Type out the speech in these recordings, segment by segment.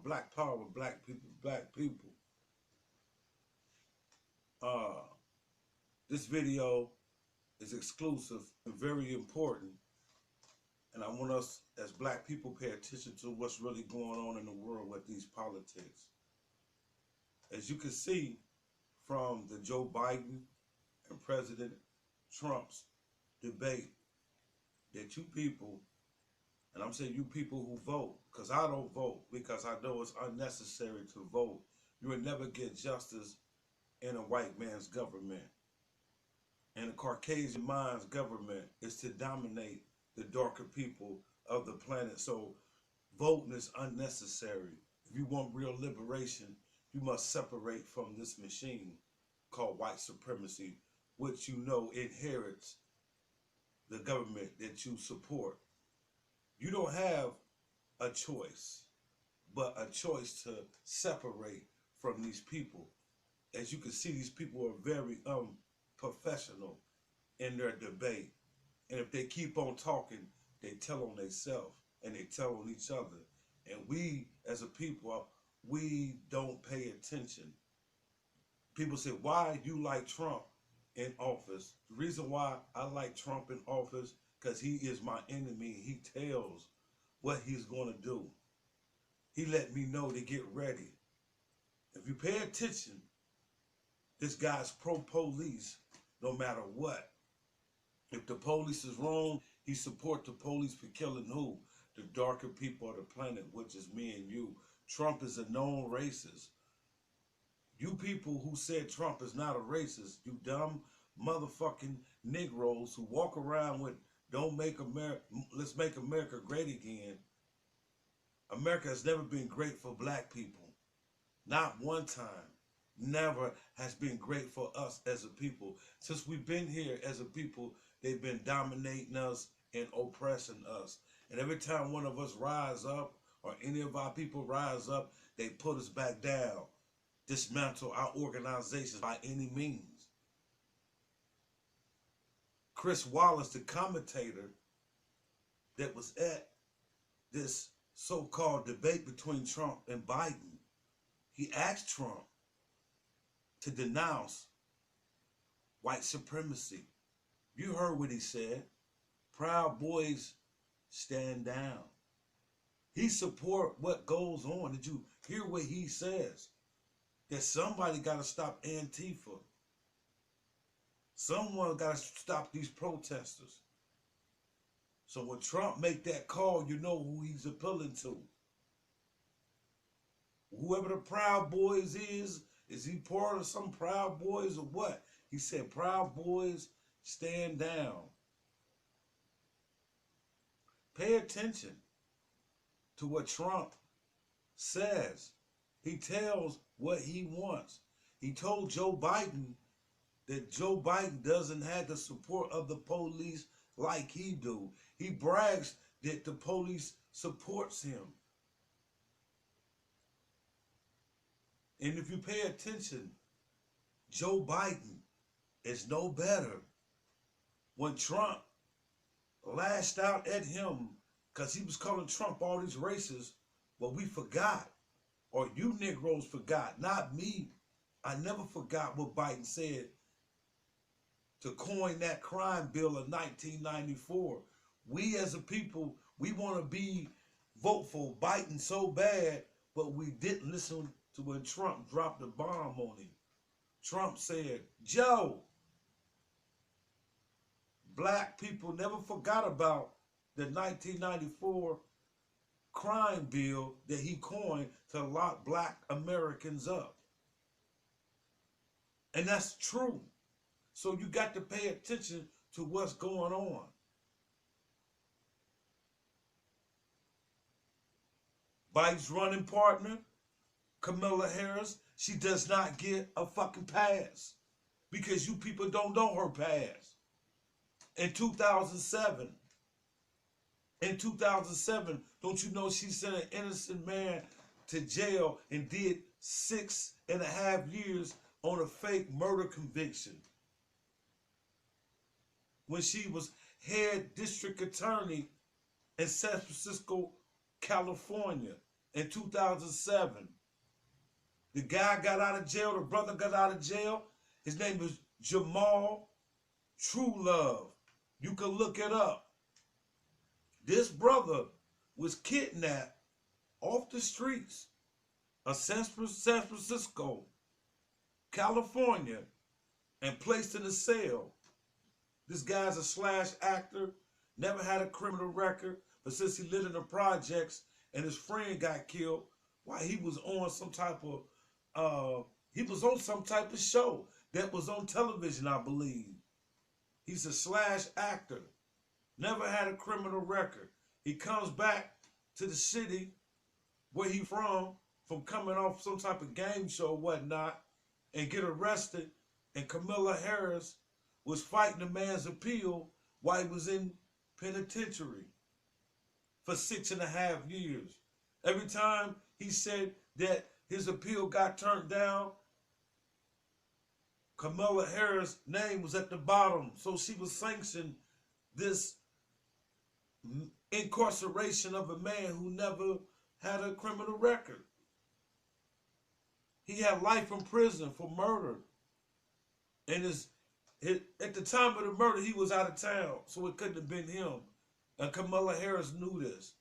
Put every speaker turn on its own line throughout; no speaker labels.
Black power, black people, black people. Uh, this video is exclusive and very important. And I want us as black people pay attention to what's really going on in the world with these politics. As you can see from the Joe Biden and President Trump's debate, that you people, and I'm saying you people who vote, because I don't vote, because I know it's unnecessary to vote. You will never get justice in a white man's government. And the Caucasian mind's government is to dominate the darker people of the planet. So voting is unnecessary. If you want real liberation, you must separate from this machine called white supremacy, which you know inherits the government that you support. You don't have a choice, but a choice to separate from these people. As you can see, these people are very unprofessional in their debate. And if they keep on talking, they tell on themselves and they tell on each other. And we, as a people, we don't pay attention. People say, why you like Trump in office? The reason why I like Trump in office, because he is my enemy. He tells what he's going to do. He let me know to get ready. If you pay attention, this guy's pro-police no matter what. If the police is wrong, he support the police for killing who? The darker people of the planet, which is me and you. Trump is a known racist. You people who said Trump is not a racist, you dumb motherfucking Negroes who walk around with "Don't make America, let's make America great again." America has never been great for black people. Not one time. Never has been great for us as a people. Since we've been here as a people, they've been dominating us and oppressing us. And every time one of us rise up, or any of our people rise up, they put us back down. Dismantle our organizations by any means. Chris Wallace, the commentator that was at this so-called debate between Trump and Biden, he asked Trump to denounce white supremacy. You heard what he said. Proud Boys stand down. He support what goes on. Did you hear what he says? That somebody got to stop Antifa. Someone got to stop these protesters. So when Trump make that call, you know who he's appealing to. Whoever the Proud Boys is he part of some Proud Boys or what? He said, Proud Boys stand down. Pay attention to what Trump says. He tells what he wants. He told Joe Biden that Joe Biden doesn't have the support of the police like he do. He brags that the police supports him. And if you pay attention, Joe Biden is no better. When Trump lashed out at him because he was calling Trump all these races, well, we forgot or you Negroes forgot, not me. I never forgot what Biden said to coin that crime bill of 1994. We as a people, we want to vote for Biden so bad, but we didn't listen to when Trump dropped the bomb on him. Trump said, Joe, black people never forgot about the 1994 crime bill that he coined to lock black Americans up. And that's true. So you got to pay attention to what's going on. Biden's running partner, Kamala Harris, she does not get a fucking pass because you people don't know her past. In 2007, don't you know she sent an innocent man to jail and did 6.5 years on a fake murder conviction when she was head district attorney in San Francisco, California in 2007. The guy got out of jail, the brother got out of jail. His name is Jamal Truelove. You can look it up. This brother was kidnapped off the streets of San Francisco, California, and placed in a cell. This guy's a slash actor, never had a criminal record, but since he lived in the projects and his friend got killed while he was on some type of show that was on television, I believe. He's a slash actor, never had a criminal record. He comes back to the city where he from coming off some type of game show or whatnot, and get arrested, and Kamala Harris was fighting the man's appeal while he was in penitentiary for 6.5 years. Every time he said that his appeal got turned down, Kamala Harris' name was at the bottom, so she was sanctioned this incarceration of a man who never had a criminal record. He had life in prison for murder. And at the time of the murder, he was out of town, so it couldn't have been him. And Kamala Harris knew this.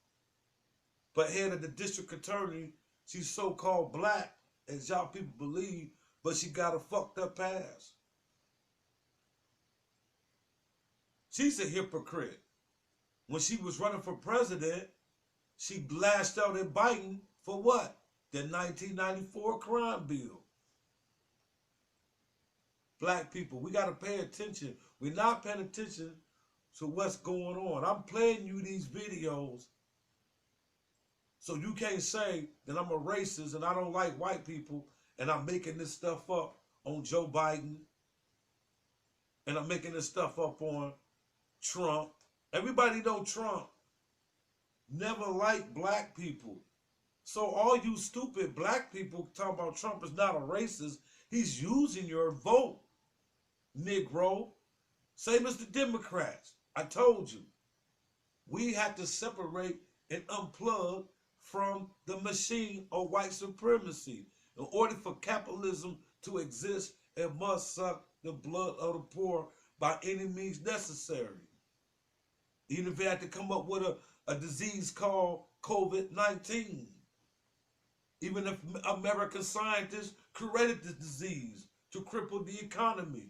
But head of the district attorney, she's so-called black, as y'all people believe, but she got a fucked up past. She's a hypocrite. When she was running for president, she blasted out at Biden for what? The 1994 crime bill. Black people, we got to pay attention. We're not paying attention to what's going on. I'm playing you these videos so you can't say that I'm a racist and I don't like white people and I'm making this stuff up on Joe Biden and I'm making this stuff up on Trump. Everybody know Trump never liked black people. So all you stupid black people talking about Trump is not a racist. He's using your vote, Negro. Same as the Democrats. I told you. We have to separate and unplug from the machine of white supremacy. In order for capitalism to exist, it must suck the blood of the poor by any means necessary. Even if they had to come up with a disease called COVID-19. Even if American scientists created this disease to cripple the economy,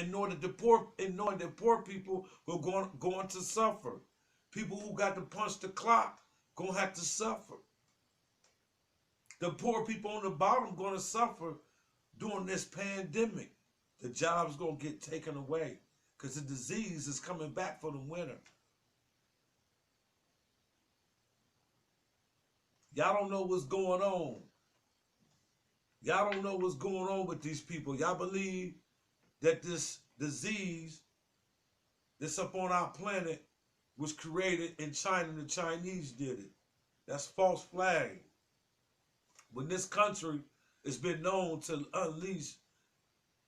knowing that poor people were going to suffer. People who got to punch the clock going to have to suffer. The poor people on the bottom going to suffer during this pandemic. The jobs going to get taken away because the disease is coming back for the winter. Y'all don't know what's going on. Y'all don't know what's going on with these people. Y'all believe that this disease that's up on our planet was created in China and the Chinese did it. That's false flag. When this country has been known to unleash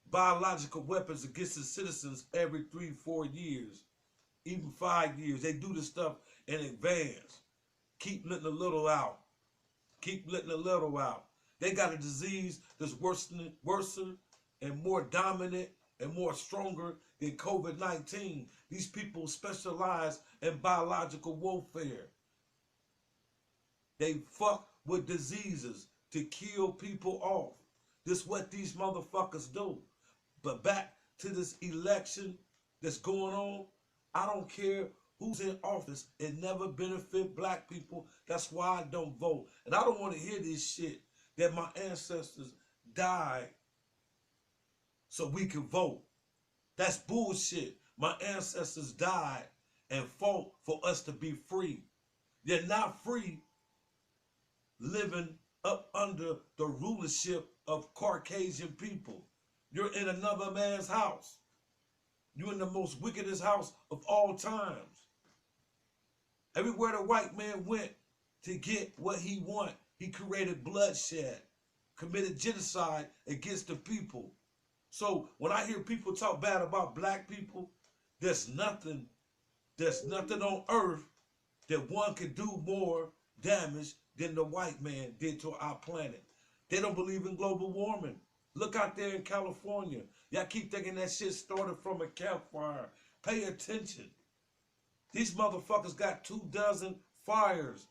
biological weapons against its citizens every 3-4 years, even 5 years. They do this stuff in advance. Keep letting a little out. Keep letting the little out. They got a disease that's worse and more dominant and more stronger than COVID-19. These people specialize in biological warfare. They fuck with diseases to kill people off. This is what these motherfuckers do. But back to this election that's going on, I don't care who's in office. It never benefit black people. That's why I don't vote. And I don't want to hear this shit that my ancestors died so we could vote. That's bullshit. My ancestors died and fought for us to be free. They're not free living up under the rulership of Caucasian people. You're in another man's house. You're in the most wickedest house of all times. Everywhere the white man went to get what he wanted, he created bloodshed, committed genocide against the people. So when I hear people talk bad about black people, there's nothing on earth that one could do more damage than the white man did to our planet. They don't believe in global warming. Look out there in California. Y'all keep thinking that shit started from a campfire. Pay attention. These motherfuckers got 24 fires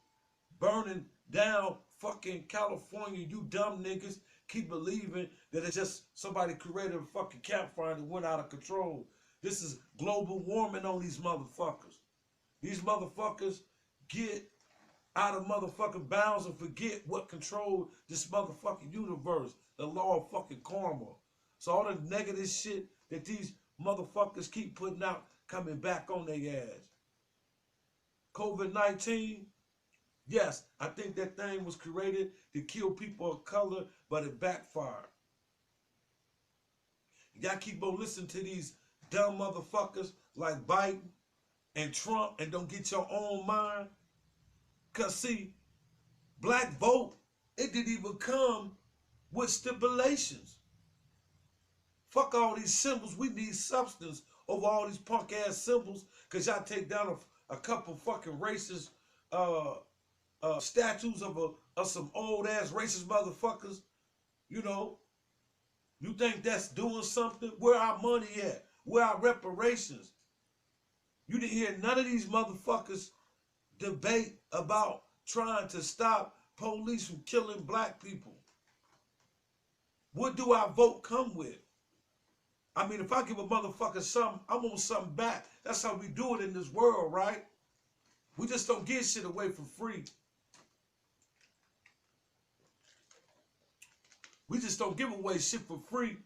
burning down fucking California. You dumb niggas keep believing that it's just somebody created a fucking campfire that went out of control. This is global warming on these motherfuckers. These motherfuckers get out of motherfucking bounds and forget what controlled this motherfucking universe. The law of fucking karma. So all the negative shit that these motherfuckers keep putting out coming back on their ass. COVID-19, yes, I think that thing was created to kill people of color, but it backfired. Y'all keep on listening to these dumb motherfuckers like Biden and Trump and don't get your own mind. Because see, black vote, it didn't even come with stipulations. Fuck all these symbols. We need substance over all these punk ass symbols because y'all take down a couple fucking racist statues of some old ass racist motherfuckers. You know, you think that's doing something? Where our money at? Where our reparations? You didn't hear none of these motherfuckers debate about trying to stop police from killing black people. What do our vote come with? I mean, if I give a motherfucker something, I want something back. That's how we do it in this world, right? We just don't give shit away for free. We just don't give away shit for free.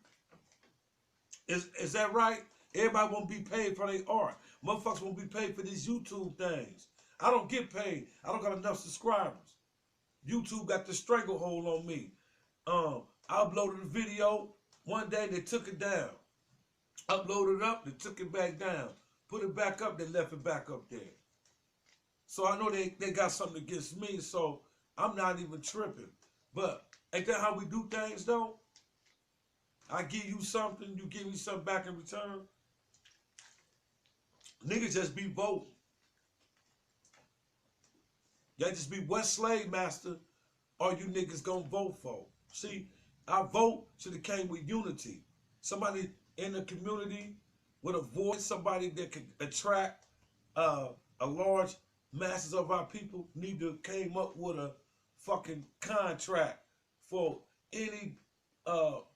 Is that right? Everybody won't be paid for their art. Motherfuckers won't be paid for these YouTube things. I don't get paid. I don't got enough subscribers. YouTube got the stranglehold on me. I uploaded a video. One day they took it down. Uploaded it up, they took it back down. Put it back up, they left it back up there. So I know they got something against me, so I'm not even tripping. But ain't that how we do things though? I give you something, you give me something back in return. Niggas just be voting. Y'all just be what slave master are you niggas gonna vote for? See, our vote should have came with unity. Somebody in the community with a voice, somebody that could attract a large masses of our people need to came up with a fucking contract for any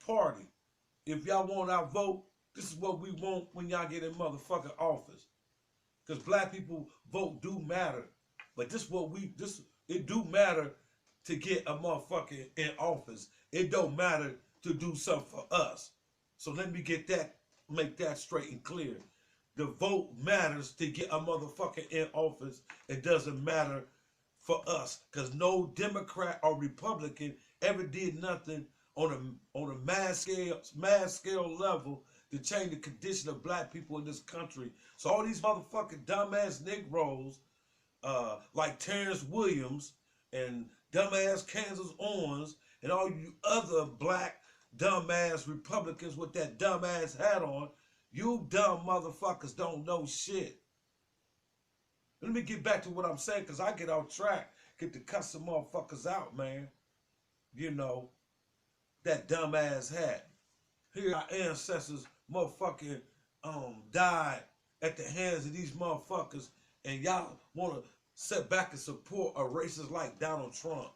party. If y'all want our vote, this is what we want when y'all get in motherfucking office. Because black people vote do matter. But it do matter to get a motherfucker in office. It don't matter to do something for us. So let me make that straight and clear. The vote matters to get a motherfucker in office. It doesn't matter for us. Because no Democrat or Republican ever did nothing on a mass scale level to change the condition of black people in this country. So all these motherfucking dumbass Negroes, like Terrence Williams and dumbass Kansas Owens and all you other black dumbass Republicans with that dumbass hat on, you dumb motherfuckers don't know shit. Let me get back to what I'm saying because I get off track get to cut some motherfuckers out, man. You know, that dumbass hat. Here our ancestors motherfucking died at the hands of these motherfuckers, and y'all want to sit back and support a racist like Donald Trump.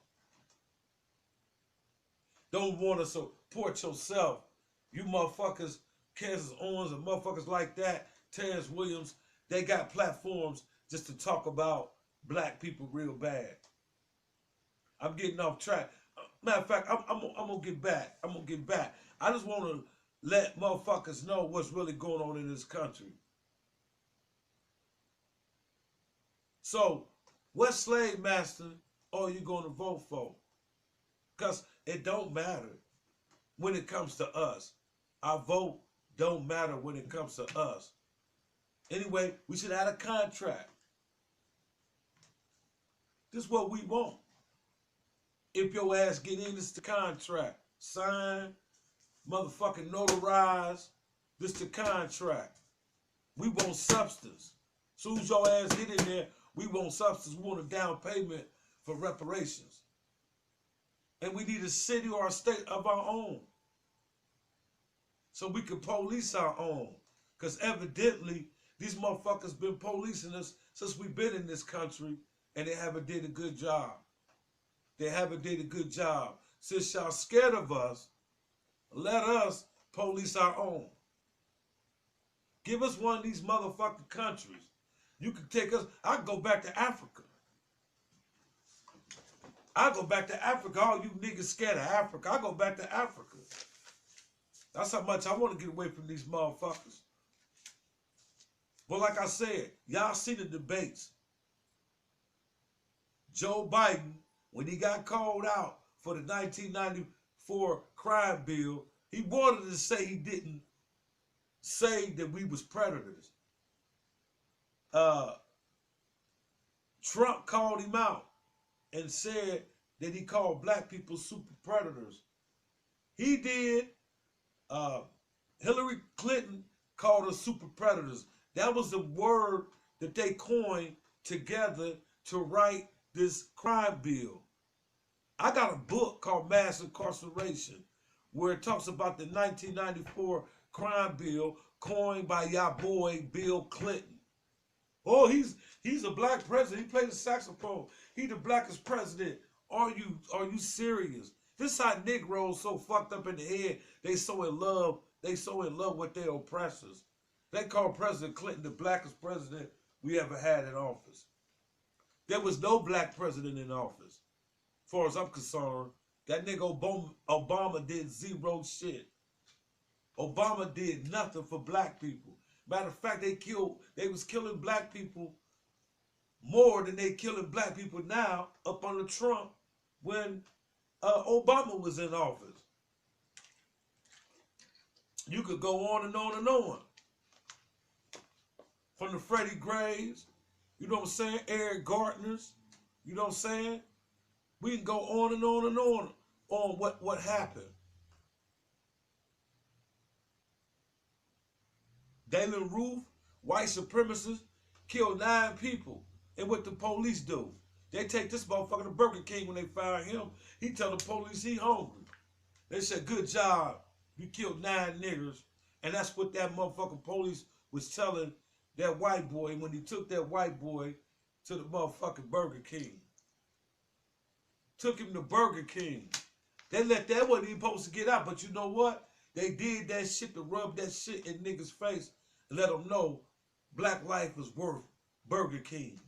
Don't want to support yourself. You motherfuckers, Kansas Owens and motherfuckers like that, Terrence Williams, they got platforms just to talk about black people real bad. I'm getting off track. Matter of fact, I'm gonna get back. I'm gonna get back. I just want to let motherfuckers know what's really going on in this country. So, what slave master are you going to vote for? Because it don't matter when it comes to us. Our vote don't matter when it comes to us. Anyway, we should have a contract. This is what we want. If your ass get in, this the contract. Sign, motherfucking notarize. This the contract. We want substance. Soon as your ass get in there, we want substance. We want a down payment for reparations. And we need a city or a state of our own. So we can police our own. Because evidently, these motherfuckers been policing us since we've been in this country, and they haven't did a good job. They haven't did a good job. Since y'all scared of us, let us police our own. Give us one of these motherfucking countries. You can take us, I can go back to Africa. I go back to Africa. All you niggas scared of Africa. I go back to Africa. That's how much I want to get away from these motherfuckers. But like I said, y'all see the debates. Joe Biden, when he got called out for the 1994 crime bill, he wanted to say he didn't say that we was predators. Trump called him out and said that he called black people super predators. He did. Hillary Clinton called us super predators. That was the word that they coined together to write this crime bill. I got a book called Mass Incarceration where it talks about the 1994 crime bill coined by y'all boy Bill Clinton. Oh, he's a black president. He played the saxophone. He the blackest president. Are you serious? This is how Negroes so fucked up in the head. They so in love with their oppressors. They call President Clinton the blackest president we ever had in office. There was no black president in office. As far as I'm concerned, that nigga Obama did zero shit. Obama did nothing for black people. Matter of fact, they was killing black people more than they killing black people now up under Trump when Obama was in office. You could go on and on and on. From the Freddie Grays, you know what I'm saying? Eric Gartners, you know what I'm saying? We can go on and on and on what happened. Dalen Roof, white supremacists, killed 9 people. And what the police do? They take this motherfucker to Burger King when they find him. He tell the police he hungry. They said, good job. You killed 9 niggers. And that's what that motherfucking police was telling that white boy when he took that white boy to the motherfucking Burger King. Took him to Burger King. They let that one even supposed to get out. But you know what? They did that shit to rub that shit in niggas' face and let them know black life is worth Burger King.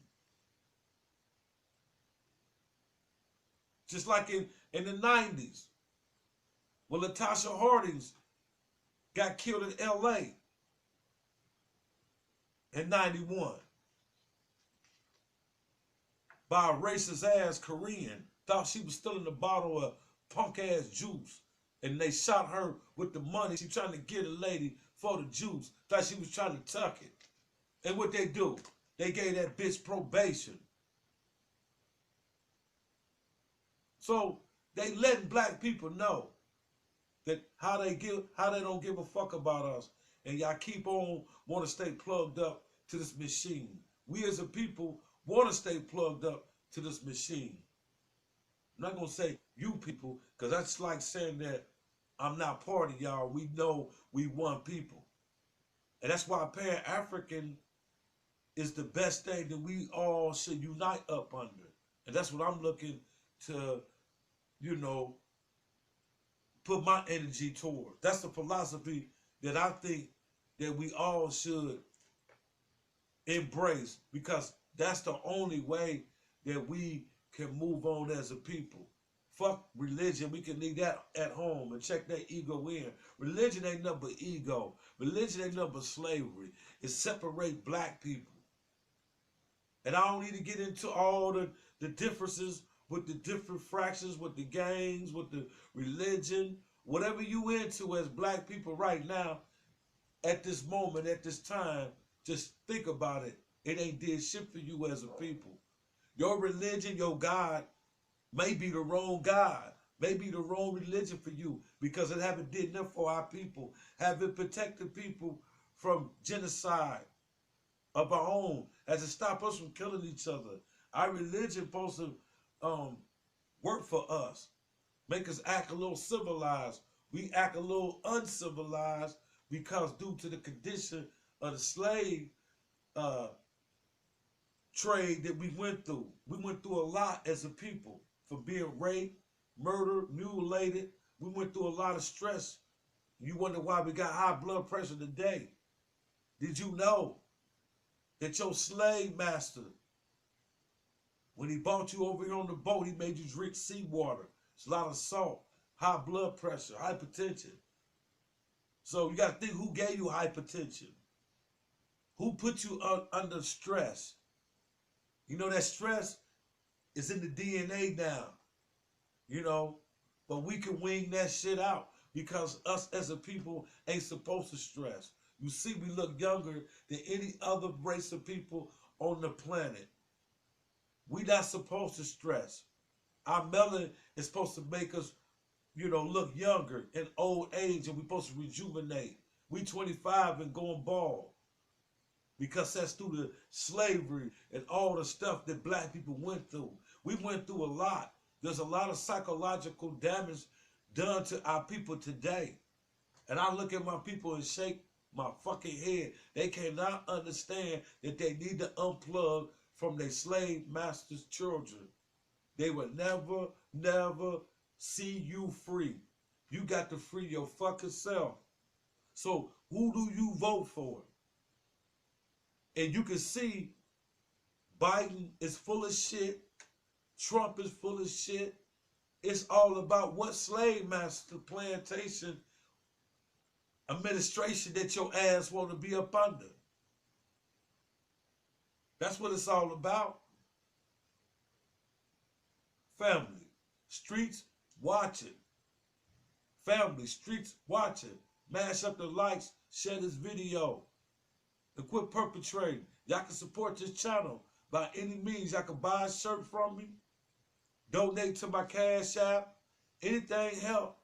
Just like in the 90s, when Latasha Hardings got killed in L.A. in 91 by a racist ass Korean. Thought she was still in the bottle of punk ass juice. And they shot her with the money. She trying to get a lady for the juice. Thought she was trying to tuck it. And what they do? They gave that bitch probation. So they letting black people know that how they don't give a fuck about us. And y'all keep on want to stay plugged up to this machine. We as a people want to stay plugged up to this machine. I'm not going to say you people, because that's like saying that I'm not part of y'all. We know we one people. And that's why Pan-African is the best thing that we all should unite up under. And that's what I'm looking to, you know, put my energy toward. That's the philosophy that I think that we all should embrace, because that's the only way that we can move on as a people. Fuck religion. We can leave that at home and check that ego in. Religion ain't nothing but ego. Religion ain't nothing but slavery. It separates black people. And I don't need to get into all the differences with the different fractions, with the gangs, with the religion. Whatever you into as black people right now, at this moment, at this time, just think about it. It ain't did shit for you as a people. Your religion, your God, may be the wrong God, may be the wrong religion for you, because it haven't did enough for our people, haven't protected people from genocide of our own, has it stopped us from killing each other. Our religion supposed to work for us, make us act a little civilized. We act a little uncivilized because due to the condition of the slave trade that we went through. We went through a lot as a people, from being raped, murdered, mutilated. We went through a lot of stress. You wonder why we got high blood pressure today. Did you know that your slave master, when he brought you over here on the boat, he made you drink seawater? It's a lot of salt, high blood pressure, hypertension. So you got to think, who gave you hypertension? Who put you under stress? You know, that stress is in the DNA now, you know, but we can wing that shit out because us as a people ain't supposed to stress. You see, we look younger than any other race of people on the planet. We not supposed to stress. Our melanin is supposed to make us, you know, look younger in old age, and we're supposed to rejuvenate. We 25 and going bald, because that's through the slavery and all the stuff that black people went through. We went through a lot. There's a lot of psychological damage done to our people today. And I look at my people and shake my fucking head. They cannot understand that they need to unplug from their slave masters' children. They will never, never see you free. You got to free your fucking self. So who do you vote for? And you can see Biden is full of shit. Trump is full of shit. It's all about what slave master plantation administration that your ass want to be up under. That's what it's all about. Family, streets watching. Family, streets watching. Mash up the likes, share this video, and quit perpetrating. Y'all can support this channel by any means. Y'all can buy a shirt from me, donate to my Cash App, anything help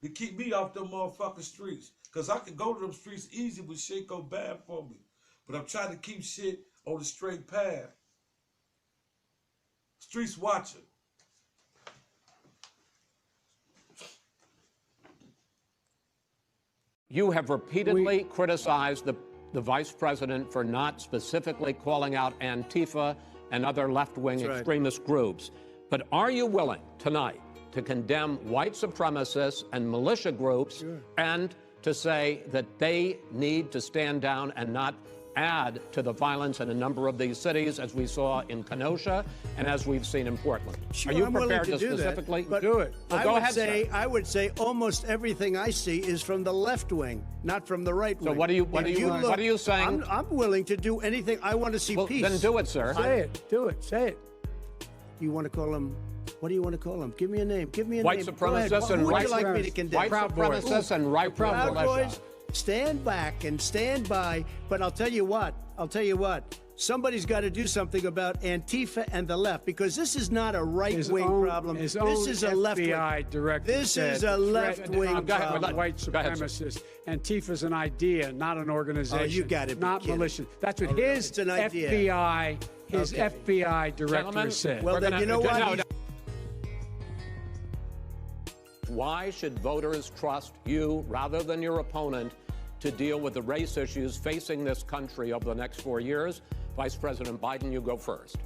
to keep me off them motherfucking streets. Because I can go to them streets easy when shit go bad for me. But I'm trying to keep shit on the straight path. Streets watching.
You have repeatedly criticized the vice president for not specifically calling out Antifa and other left-wing extremist groups. But are you willing tonight to condemn white supremacists and militia groups and to say that they need to stand down and not add to the violence in a number of these cities, as we saw in Kenosha and as we've seen in Portland?
Sure,
are you
I'm
prepared
to
specifically
do it?
Well, go ahead, sir.
I would say almost everything I see is from the left wing, not from the right wing.
So what are you saying?
I'm willing to do anything. I want to see peace.
Then do it, sir.
Say it. Do it. Say it.
You want to call him? What do you want to call him? Give me a name. Give me a
white
name.
Supremacists and
Who would
right
you like me to condemn?
White supremacists and right
Proud
militia.
Boys, stand back and stand by. But I'll tell you what. Somebody's got to do something about Antifa and the left, because this is not a right-wing problem. This is a left-wing.
FBI director
This is a left-wing problem.
White supremacists. Antifa's an idea, not an organization.
Oh, you got it.
Not militia. That's what his
it's an idea.
FBI His FBI director
Gentlemen,
said.
Well, then you know what?
Why should voters trust you rather than your opponent to deal with the race issues facing this country over the next 4 years? Vice President Biden, you go first.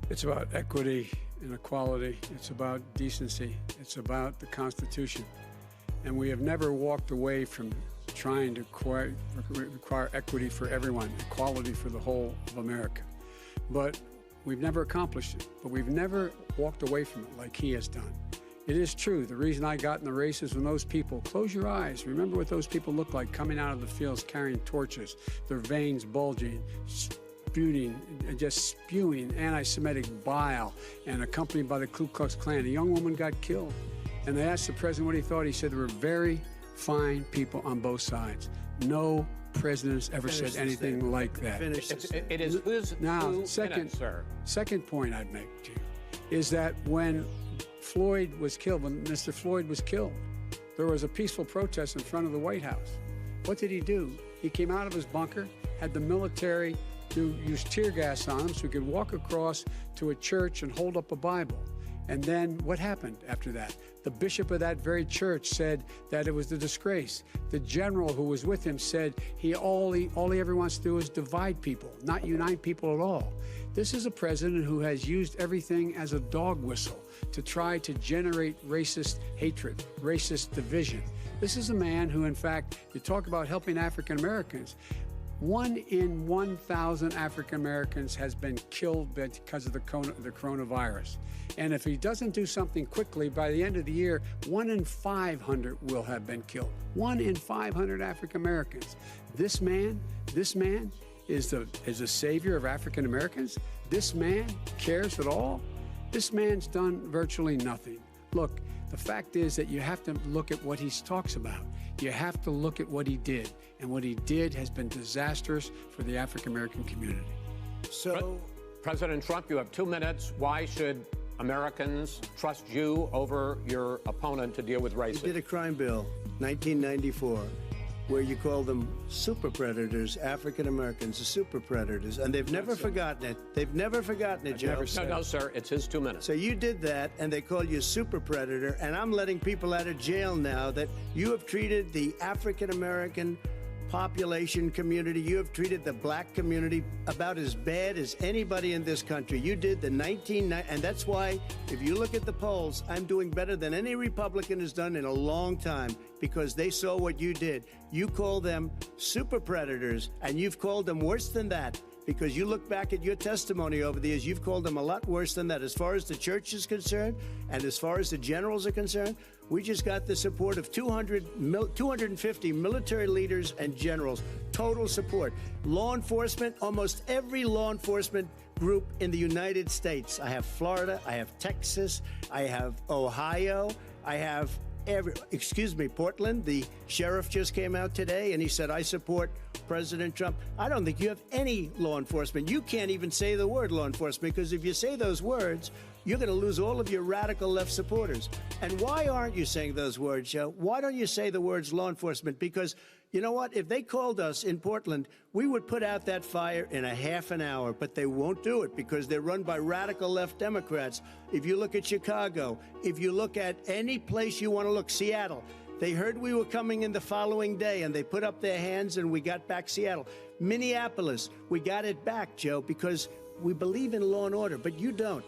It's about equity and equality. It's about decency. It's about the Constitution. And we have never walked away from trying to require equity for everyone, equality for the whole of America. But we've never accomplished it. But we've never walked away from it like he has done. It is true. The reason I got in the race is when those people, close your eyes, remember what those people look like coming out of the fields carrying torches, their veins bulging, just spewing anti-Semitic bile, and accompanied by the Ku Klux Klan. A young woman got killed. And they asked the president what he thought. He said there were very fine people on both sides. No president's ever said anything like that.
It is who's
now, second point I'd make to you is that when Floyd was killed, when Mr. Floyd was killed, there was a peaceful protest in front of the White House. What did he do? He came out of his bunker, had the military use tear gas on him so he could walk across to a church and hold up a Bible. And then what happened after that? The bishop of that very church said that it was a disgrace. The general who was with him said all he ever wants to do is divide people, not unite people at all. This is a president who has used everything as a dog whistle to try to generate racist hatred, racist division. This is a man who, in fact, you talk about helping African Americans. 1 in 1,000 African Americans has been killed because of the coronavirus. And if he doesn't do something quickly, by the end of the year, 1 in 500 will have been killed. 1 in 500 African Americans. This man is the savior of African Americans. This man cares at all. This man's done virtually nothing. Look, the fact is that you have to look at what he talks about. You have to look at what he did. And what he did has been disastrous for the African American community.
So,
President Trump, you have 2 minutes. Why should Americans trust you over your opponent to deal with racism?
you did a crime bill, 1994, where you call them super predators, African Americans, the super predators, and they've never forgotten it. They've never forgotten it, Joe.
No, sir, it's his 2 minutes.
So you did that, and they call you a super predator, and I'm letting people out of jail now that you have treated the African American population community, you have treated the black community about as bad as anybody in this country. You did the 1990, and that's why, if you look at the polls, I'm doing better than any Republican has done in a long time, because they saw what you did. You call them super predators, and you've called them worse than that, because you look back at your testimony over the years, you've called them a lot worse than that. As far as the church is concerned, and as far as the generals are concerned, we just got the support of 250 military leaders and generals, total support. Law enforcement, almost every law enforcement group in the United States. I have Florida, I have Texas, I have Ohio, I have Portland. The sheriff just came out today and he said, I support President Trump. I don't think you have any law enforcement. You can't even say the word law enforcement, because if you say those words, you're going to lose all of your radical left supporters. And why aren't you saying those words, Joe? Why don't you say the words law enforcement? Because you know what? If they called us in Portland, we would put out that fire in a half an hour, but they won't do it because they're run by radical left Democrats. If you look at Chicago, if you look at any place you want to look, Seattle, they heard we were coming in the following day and they put up their hands and we got back Seattle. Minneapolis, we got it back, Joe, because we believe in law and order, but you don't.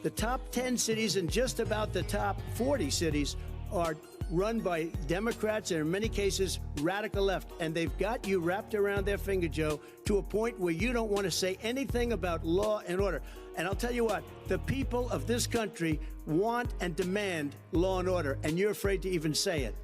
The top 10 cities and just about the top 40 cities are run by Democrats and in many cases radical left, and they've got you wrapped around their finger, Joe, to a point where you don't want to say anything about law and order. And I'll tell you what, the people of this country want and demand law and order, and you're afraid to even say it.